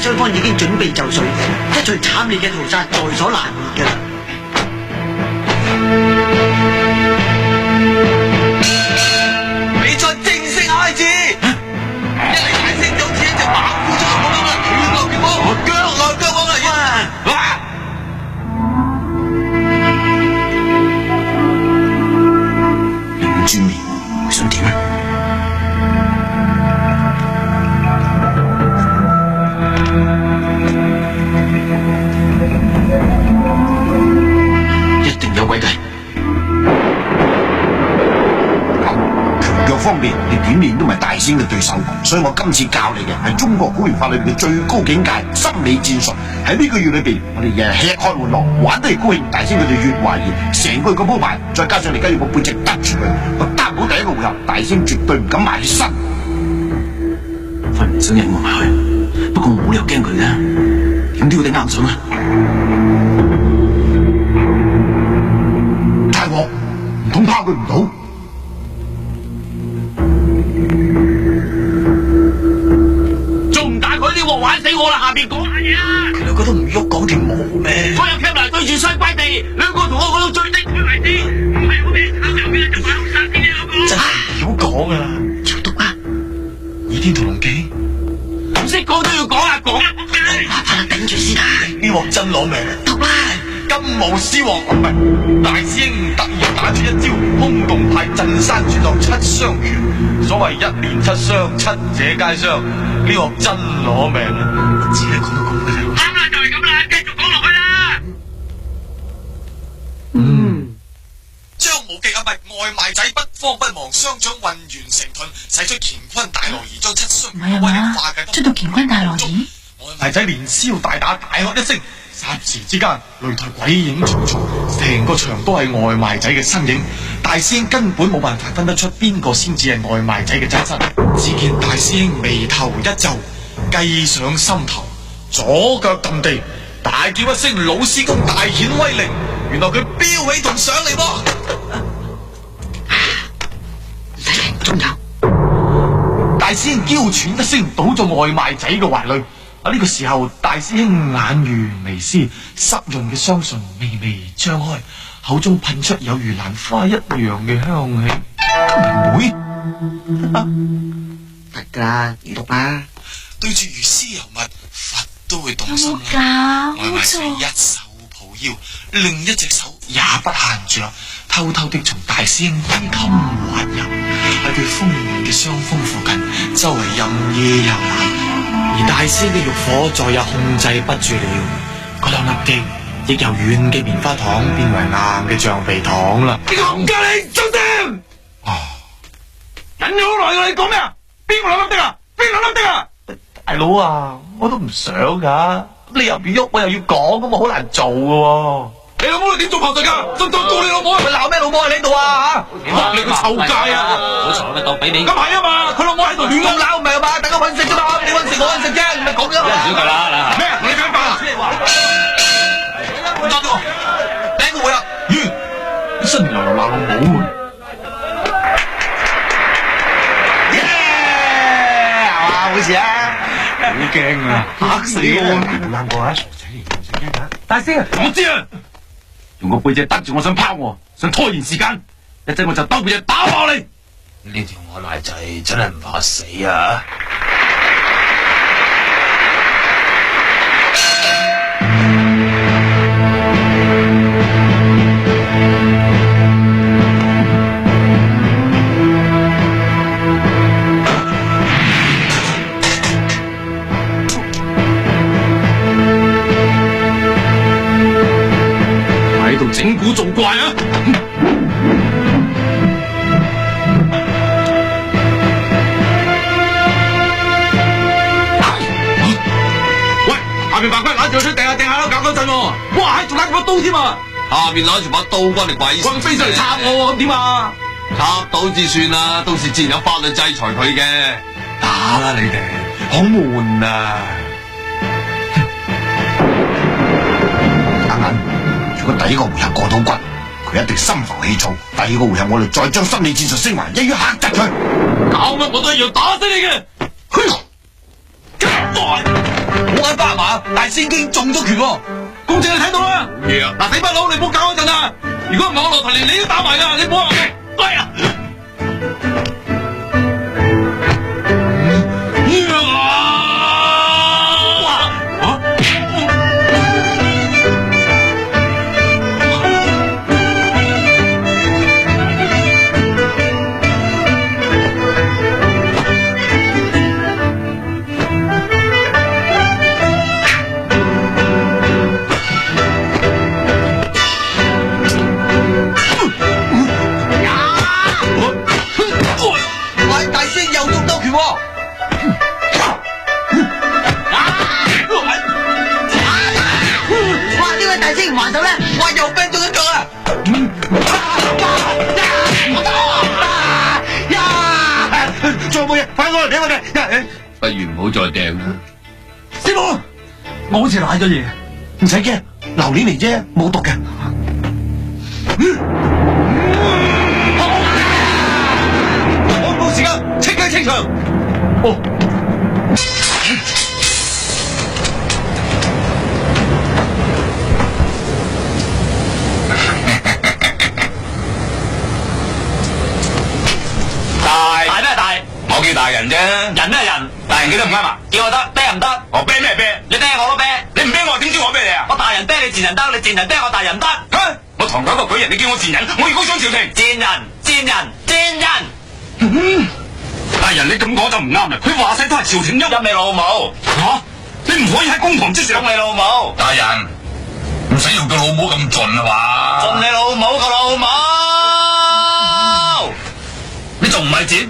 雙方已經準備就緒，一場慘烈嘅屠殺在所難免㗎啦。比賽正式開始，一嚟大聲就好似一隻猛虎咗咁樣啦，拳落拳往，腳來腳往啦，擰住面，想點啊？一定有詭計。拳腳方面，你點練都唔係大仙嘅對手，所以我今次教你嘅係中國古拳法裏邊嘅最高境界——心理戰術。喺呢個月裏邊，我哋日日吃喝玩樂，玩得越高興，大仙佢哋越懷疑。成個月嘅鋪排，再加上你而家要個背脊得住佢，我擔保第一個回合，大仙絕對唔敢埋起身。佢唔想引我埋去，不過我冇理由驚佢嘅，點都要頂硬上啊！大鑊，唔通拋佢唔到？仲唔打佢呢鑊玩死我啦！下邊講下嘢啊！佢兩個都唔喐，講條毛咩？所有 camera 對住雙塊地，兩個同我講到最精彩為止，唔係我俾人炒魷魚就買紅衫啲呢兩個。真係唔好講啊！潮毒啊！倚天屠龍記，唔識講都要講啊！講啊！快啦，頂住先啊！呢鑊真攞命！毒啦！金毛獅王唔係大師兄突然打出一招空洞派鎮山絕學七傷拳，所謂一連七傷，七者皆傷，呢鑊真攞命啊！只係講到咁嘅啫。啱啦，就係咁啦，繼續講落去啦。張無忌啊，唔係外賣仔，不慌不忙，雙掌運圓成盾，使出乾坤大挪移，將七傷拳威力化解。出到乾坤大挪移，外賣仔連消帶打，大喝一聲。霎時之間，擂台鬼影重重，成個場都係外賣仔嘅身影。大師兄根本冇辦法分得出邊個先至係外賣仔嘅真身。只見大師兄眉頭一皺，計上心頭，左腳揼地，大叫一聲：老師公大顯威靈！原來佢飆起同上嚟噃。仲有，大師兄嬌喘一聲，倒咗外賣仔嘅懷裏。呢個時候，大師兄眼如微絲，濕潤嘅雙唇微微張開，口中噴出有如蘭花一樣嘅香氣。妹，得噶啦，唔讀啦。對住如絲尤物，佛都會動心有啦。冇外賣仔一手抱腰，另一隻手也不閒住啦，偷偷地從大師兄衣襟滑入，喺佢豐滿嘅雙峰附近，周圍任意遊覽。而大師嘅欲火再也控制不住了，嗰兩粒肌亦由軟嘅棉花糖變為硬嘅橡皮糖啦。呢個冚家你收聲！忍咗好耐㗎，你講咩啊？邊個兩粒的啊？邊兩粒的啊？大佬啊，我都唔想噶，你又唔喐，我又要講，咁我好難做噶。你老母你點做炮製噶？真當告你老母係咪鬧咩老母喺呢度啊？吓！你個臭街啊！好彩啦，當俾你。咁係啊嘛，佢老母喺度亂咁鬧，唔係嘛？大家搵食啫嘛，你搵食我搵食啫，唔係咁樣。少佢啦，咩？你想辦啊？唔得喎，第一個回合完，新娘鬧老母啊！耶！係嘛？冇事啊？好驚啊！嚇死我！冇諗過啊，傻仔嚟，唔使驚㗎。大師啊，我知啊，用個背脊得住我，想拋我，想拖延時間，一陣我就兜背脊打爆你。呢條外賣仔真係唔怕死啊！喺度整蠱做怪啊！下邊白骨拿住出掟下掟下都搞嗰陣喎，哇！仲拿住把刀添啊！下邊攞住把刀關你鬼事？橫飛上嚟插我喎，咁點啊？插到至算啦，到時自然有法律制裁佢嘅。打啦你哋，好悶啊！啱啱，如果第一個回合過到骨，佢一定心浮氣躁。第二個回合我哋再將心理戰術升華，一於嚇窒佢。搞乜我都一樣打死你嘅。去！好眼花嘛！大師兄中咗拳喎，公正你睇到啦。嘢啊！嗱，死不佬，你唔好搞嗰陣啊！如果唔係我落台連你都打埋噶，你唔好話我。哎呀！還手咧，我又病中一腳啊！仲有冇嘢？快過嚟俾我哋！不如唔好再掟啦。師傅，我好似瀨咗嘢，唔使驚，榴蓮嚟啫，冇毒嘅。我冇時間，即刻清場。哦。大咩大？我叫大人啫，人咩人？大人記得唔啱啊？叫我得，啤唔得？我啤咩啤？你啤我都啤，你唔啤我點知我啤你啊？我大人啤你賤人得，你賤人啤我大人得。我堂堂一個舉人，你叫我賤人，我要告上朝廷。賤人，賤人，賤人！大人你咁講就唔啱啦，佢話晒都係朝廷陰你老母！吓，你唔可以喺公堂之上。陰你老母！大人，唔使用到老母咁盡啊嘛。盡你老母個老母！你仲唔係賤？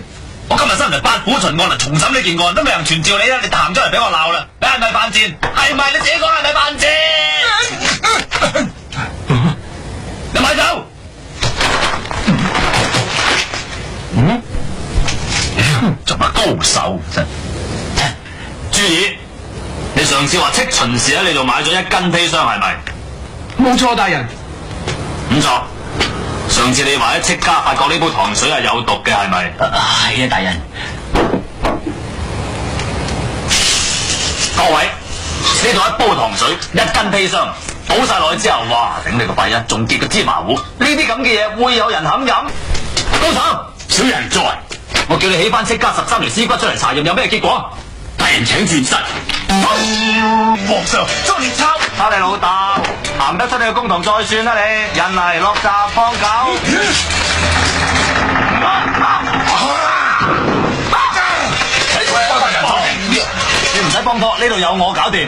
我今日新嚟八府巡案嚟重審呢件案，都未人傳召你啦，你彈出嚟俾我鬧啦！你係咪犯賤？係咪你自己講係咪犯賤？你咪走！做乜高手真？朱二，你上次話戚巡視喺你度買咗1斤砒霜係咪？冇錯，大人。唔錯。上次你話喺戚家發覺呢杯糖水係有毒嘅係咪？係啊，大人。各位，呢度一煲糖水，1斤砒霜，倒晒落去之後，哇！頂你個肺啊，仲結個芝麻糊。呢啲咁嘅嘢會有人肯飲？高手，小人在。我叫你起翻戚家13條屍骨出嚟查驗，有咩結果？大人請轉身。皇上，捉你抄！抄你老豆，行得出你個公堂再算啦你！人嚟落閘放狗。你唔使幫拖，呢度有我搞掂。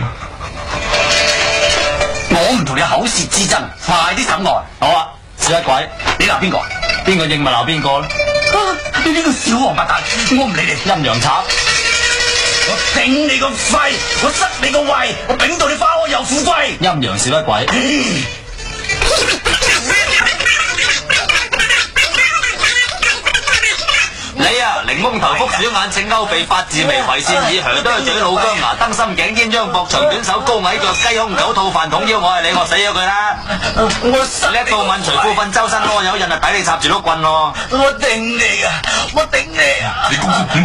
我唔同你口舌之爭，快啲審案。好啊，小一鬼，你鬧邊個？邊個應咪鬧邊個咧？你呢個小王八蛋，我唔理你。陰陽賊，我頂你個肺，我塞你個胃，我頂到你花開又富貴。陰陽小一鬼。你啊，檸檬頭福小眼青勾鼻八字眉圍線耳響都係嘴老姜牙燈心頸鴛鴦膊長短手高矮腳雞胸狗肚飯桶腰，我係你，我死咗佢啦！我叻到問除褲瞓周身囉柚印啊，抵你插住碌棍咯！我頂你啊！我頂你啊！